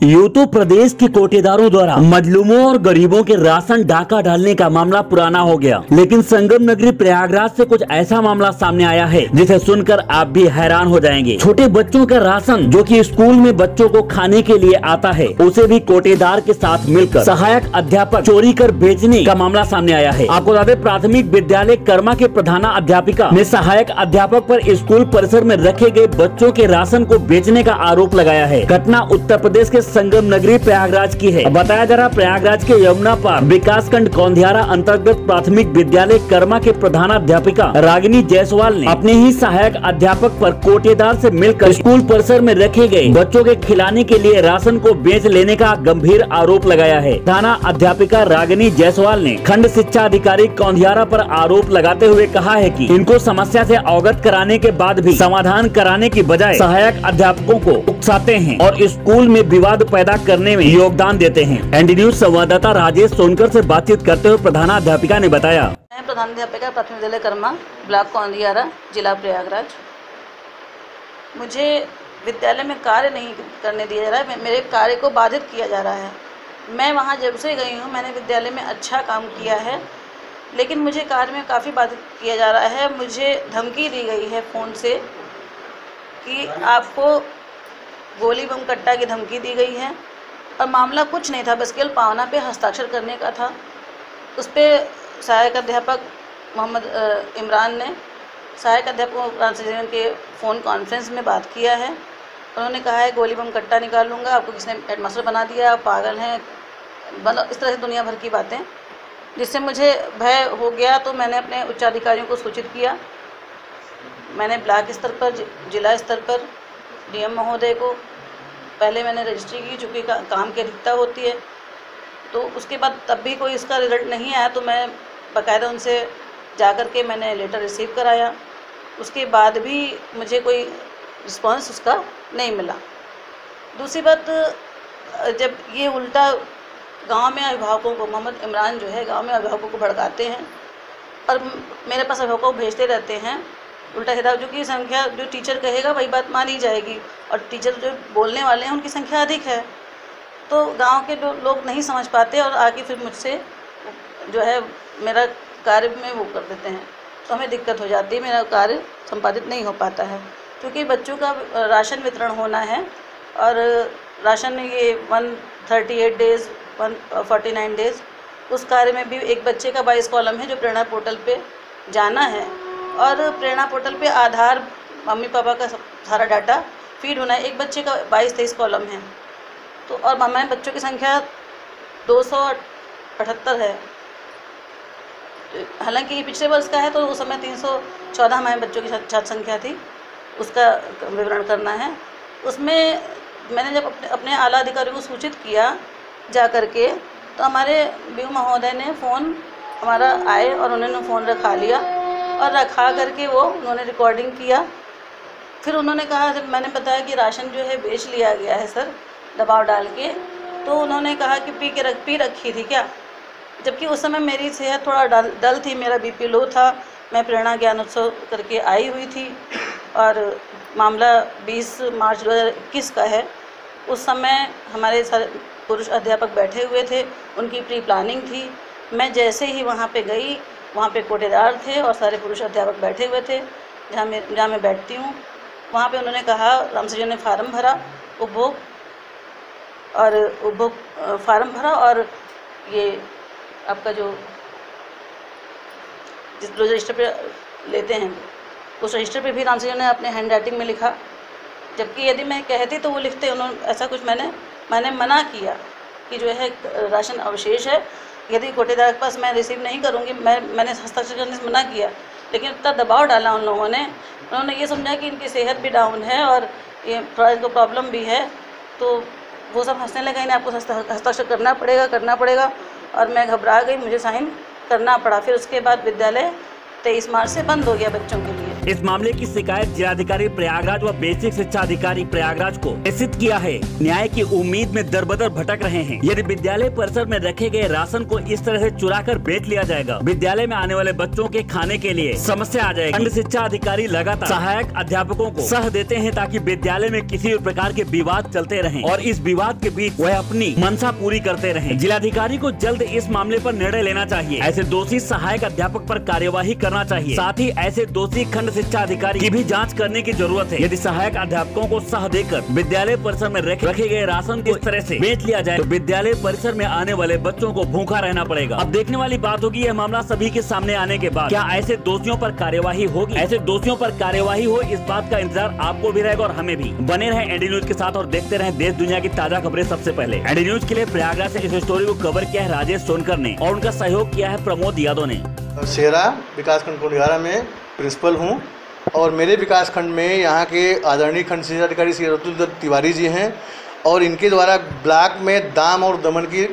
UP प्रदेश के कोटेदारों द्वारा मजलूमों और गरीबों के राशन डाका डालने का मामला पुराना हो गया, लेकिन संगम नगरी प्रयागराज से कुछ ऐसा मामला सामने आया है जिसे सुनकर आप भी हैरान हो जाएंगे। छोटे बच्चों का राशन जो कि स्कूल में बच्चों को खाने के लिए आता है, उसे भी कोटेदार के साथ मिलकर सहायक अध्यापक चोरी कर बेचने का मामला सामने आया है। आपको बता दें, प्राथमिक विद्यालय कर्मा के प्रधाना अध्यापिका ने सहायक अध्यापक पर स्कूल परिसर में रखे गए बच्चों के राशन को बेचने का आरोप लगाया है। घटना उत्तर प्रदेश के संगम नगरी प्रयागराज की है। बताया जा रहा, प्रयागराज के यमुना पार विकासखंड कौंधियारा अंतर्गत प्राथमिक विद्यालय कर्मा के प्रधानाध्यापिका रागिनी जायसवाल ने अपने ही सहायक अध्यापक पर कोटेदार से मिलकर स्कूल परिसर में रखे गए बच्चों के खिलाने के लिए राशन को बेच लेने का गंभीर आरोप लगाया है। थाना अध्यापिका रागिनी जायसवाल ने खंड शिक्षा अधिकारी कौंधियारा पर आरोप लगाते हुए कहा है कि इनको समस्या से अवगत कराने के बाद भी समाधान कराने की बजाय सहायक अध्यापकों को उकसाते हैं और स्कूल में विवाद पैदा करने में योगदान देते हैं। एनडी न्यूज संवाददाता राजेश सोनकर से बातचीत करते हुए प्रधानाध्यापिका ने बताया, मैं प्रधानाध्यापिका प्राथमिक विद्यालय कर्मा, ब्लॉक कौंधियारा, जिला प्रयागराज। मुझे विद्यालय में कार्य नहीं करने दिया जा रहा है, मेरे कार्य को बाधित किया जा रहा है। मैं वहाँ जब से गई हूँ, मैंने विद्यालय में अच्छा काम किया है, लेकिन मुझे कार्य में काफ़ी बाधित किया जा रहा है। मुझे धमकी दी गई है फ़ोन से कि आपको गोली बम कट्टा की धमकी दी गई है, और मामला कुछ नहीं था, बस केवल पावना पे हस्ताक्षर करने का था। उस पर सहायक अध्यापक मोहम्मद इमरान ने सहायक अध्यापक ट्रांसजेंडर के फ़ोन कॉन्फ्रेंस में बात किया है। उन्होंने कहा है गोली बम कट्टा निकाल लूँगा, आपको किसने हेडमास्टर बना दिया, आप पागल हैं, मतलब इस तरह से दुनिया भर की बातें, जिससे मुझे भय हो गया। तो मैंने अपने उच्चाधिकारियों को सूचित किया। मैंने ब्लॉक स्तर पर, जिला स्तर पर डीएम महोदय को पहले मैंने रजिस्ट्री की, चूँकि काम की अधिकता होती है। तो उसके बाद तब भी कोई इसका रिज़ल्ट नहीं आया, तो मैं बाकायदा उनसे जा कर के मैंने लेटर रिसीव कराया। उसके बाद भी मुझे कोई रिस्पांस उसका नहीं मिला। दूसरी बात, जब ये उल्टा गांव में अभिभावकों को, मोहम्मद इमरान जो है गांव में अभिभावकों को भड़काते हैं और मेरे पास अभिभावकों को भेजते रहते हैं उल्टा सीधा, जो कि संख्या जो टीचर कहेगा वही बात मानी जाएगी, और टीचर जो बोलने वाले हैं उनकी संख्या अधिक है। तो गांव के लोग नहीं समझ पाते और आके फिर मुझसे जो है मेरा कार्य में वो कर देते हैं, तो हमें दिक्कत हो जाती है, मेरा कार्य संपादित नहीं हो पाता है। क्योंकि बच्चों का राशन वितरण होना है, और राशन ये 138 डेज़ 149 डेज़, उस कार्य में भी एक बच्चे का 22 कॉलम है जो प्रेरणा पोर्टल पे जाना है, और प्रेरणा पोर्टल पे आधार, मम्मी पापा का सारा डाटा फीड होना है। एक बच्चे का 22-23 कॉलम है, तो और हमारे बच्चों की संख्या 278 है। हालांकि ये पिछले वर्ष का है, तो उस समय 314 हमारे बच्चों की छात्र संख्या थी, उसका विवरण करना है। उसमें मैंने जब अपने आला अधिकारियों को सूचित किया जा करके, तो हमारे बीओ महोदय ने फ़ोन हमारा आए और उन्होंने फ़ोन रखा लिया, और रखा करके वो उन्होंने रिकॉर्डिंग किया। फिर उन्होंने कहा, जब मैंने बताया कि राशन जो है बेच लिया गया है सर दबाव डाल के, तो उन्होंने कहा कि पी रखी थी क्या, जबकि उस समय मेरी सेहत थोड़ा डल थी, मेरा बीपी लो था, मैं प्रेरणा ज्ञान उत्सव करके आई हुई थी, और मामला 20 मार्च 2021 का है। उस समय हमारे सारे पुरुष अध्यापक बैठे हुए थे, उनकी प्री प्लानिंग थी। मैं जैसे ही वहाँ पे गई, वहाँ पे कोटेदार थे और सारे पुरुष अध्यापक बैठे हुए थे, जहाँ मैं बैठती हूँ। वहाँ पे उन्होंने कहा, रामसर ने फार्म भरा, उपभोग फार्म भरा, और ये आपका जो जिस रजिस्टर पे लेते हैं, उस रजिस्टर पे भी रामसर ने अपने हैंड राइटिंग में लिखा, जबकि यदि मैं कहती तो वो लिखते। उन्होंने ऐसा कुछ मैंने मना किया कि जो है राशन अवशेष है, यदि कोटेदार के पास मैं रिसीव नहीं करूँगी, मैंने हस्ताक्षर करने से मना किया। लेकिन इतना दबाव डाला उन लोगों ने, उन्होंने ये समझा कि इनकी सेहत भी डाउन है और ये थोड़ा इनको प्रॉब्लम भी है, तो वो सब हंसने लगे, इन्हें आपको हस्ताक्षर करना पड़ेगा, और मैं घबरा गई, मुझे साइन करना पड़ा। फिर उसके बाद विद्यालय 23 मार्च से बंद हो गया बच्चों के लिए। इस मामले की शिकायत जिलाधिकारी प्रयागराज व बेसिक शिक्षा अधिकारी प्रयागराज को प्रेषित किया है। न्याय की उम्मीद में दरबदर भटक रहे हैं। यदि विद्यालय परिसर में रखे गए राशन को इस तरह से चुरा कर बेच लिया जाएगा, विद्यालय में आने वाले बच्चों के खाने के लिए समस्या आ जाएगी। खंड शिक्षा अधिकारी लगातार सहायक अध्यापकों को सह देते हैं ताकि विद्यालय में किसी भी प्रकार के विवाद चलते रहें और इस विवाद के बीच वह अपनी मंशा पूरी करते रहें। जिलाधिकारी को जल्द इस मामले पर निर्णय लेना चाहिए। ऐसे दोषी सहायक अध्यापक पर कार्यवाही करना चाहिए। साथ ही ऐसे दोषी खंड शिक्षा अधिकारी की भी जाँच करने की जरूरत है। यदि सहायक अध्यापकों को सह देकर विद्यालय परिसर में रखे गए राशन को इस तरह से बेच लिया जाए तो विद्यालय परिसर में आने वाले बच्चों को भूखा रहना पड़ेगा। अब देखने वाली बात होगी यह मामला सभी के सामने आने के बाद क्या ऐसे दोषियों पर कार्यवाही होगी। ऐसे दोषियों पर कार्यवाही हो, इस बात का इंतजार आपको भी रहेगा और हमें भी। बने रहे एनडी न्यूज के साथ और देखते रहे देश दुनिया की ताजा खबरें सबसे पहले। एनडी न्यूज के लिए प्रयागराज से इस स्टोरी को कवर किया है राजेश सोनकर ने और उनका सहयोग किया है प्रमोद यादव ने। शेरा विकासखंड कोडिहारा में प्रिंसिपल हूँ और मेरे विकासखंड में यहाँ के आदरणीय खंड शिक्षा अधिकारी श्री रतुल तिवारी जी हैं और इनके द्वारा ब्लॉक में दाम और दमन की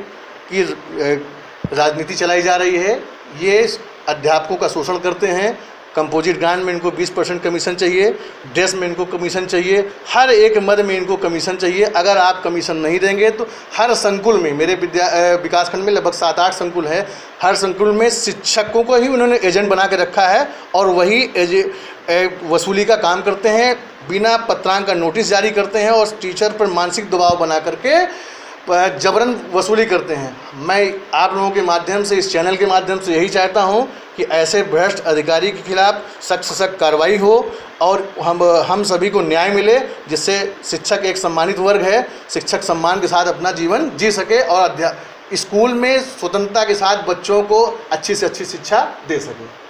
राजनीति चलाई जा रही है। ये अध्यापकों का शोषण करते हैं। कंपोजिट ग्रांट में इनको 20% कमीशन चाहिए, ड्रेस में इनको कमीशन चाहिए, हर एक मद में इनको कमीशन चाहिए। अगर आप कमीशन नहीं देंगे तो हर संकुल में, मेरे विकासखंड में लगभग 7-8 संकुल है, हर संकुल में शिक्षकों को ही उन्होंने एजेंट बना के रखा है और वही वसूली का काम करते हैं। बिना पत्रांक का नोटिस जारी करते हैं और टीचर पर मानसिक दबाव बना करके जबरन वसूली करते हैं। मैं आप लोगों के माध्यम से, इस चैनल के माध्यम से यही चाहता हूं कि ऐसे भ्रष्ट अधिकारी के खिलाफ सख्त से सख्त कार्रवाई हो और हम सभी को न्याय मिले, जिससे शिक्षक एक सम्मानित वर्ग है, शिक्षक सम्मान के साथ अपना जीवन जी सके और स्कूल में स्वतंत्रता के साथ बच्चों को अच्छी से अच्छी शिक्षा दे सके।